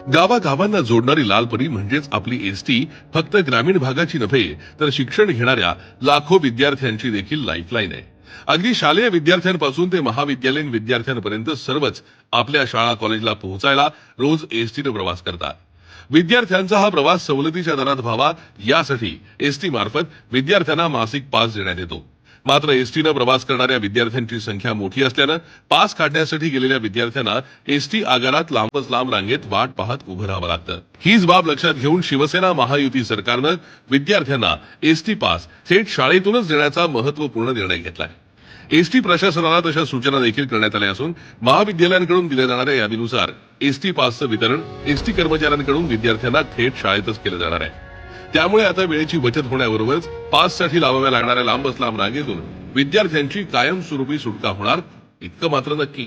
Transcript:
गावागावांना जोडणारी लालपरी म्हणजेच आपली एसटी फक्त ग्रामीण भागाची नव्हे तर शिक्षण घेणाऱ्या लाखो विद्यार्थ्यांची देखील लाईफलाईन आहे। अगदी शालेय विद्यार्थ्यांपासून ते महाविद्यालयीन विद्यार्थ्यांपर्यंत सर्वच आपल्या शाळा कॉलेजला पोहोचायला रोज एसटीने प्रवास करतात। विद्यार्थ्यांचा हा प्रवास सवलतीच्या दरात व्हावा यासाठी एसटी मार्फत विद्यार्थ्यांना मासिक पास देण्यात येतो। मात्र एसटीने प्रवास करणाऱ्या विद्यार्थ्यांची संख्या मोठी असल्यानं पास काढण्यासाठी गेलेल्या विद्यार्थ्यांना एसटी आगारात लांबच लांब रांगेत वाट पाहत उभं राहावं लागतं। हीच बाब लक्षात घेऊन शिवसेना महायुती सरकारनं विद्यार्थ्यांना एसटी पास थेट शाळेतूनच देण्याचा महत्त्वपूर्ण निर्णय घेतलाय। एसटी प्रशासनाला तशा सूचना देखील करण्यात आल्या असून महाविद्यालयांकडून दिल्या जाणाऱ्या यादीनुसार एसटी पासचं वितरण एसटी कर्मचाऱ्यांकडून विद्यार्थ्यांना थेट शाळेतच केलं जाणार आहे। त्यामुळे आता वेळेची बचत होण्याबरोबरच पाससाठी लावाव्या लागणाऱ्या लांबच लांब रांगेतून विद्यार्थ्यांची कायमस्वरूपी सुटका होणार इतकं मात्र नक्की।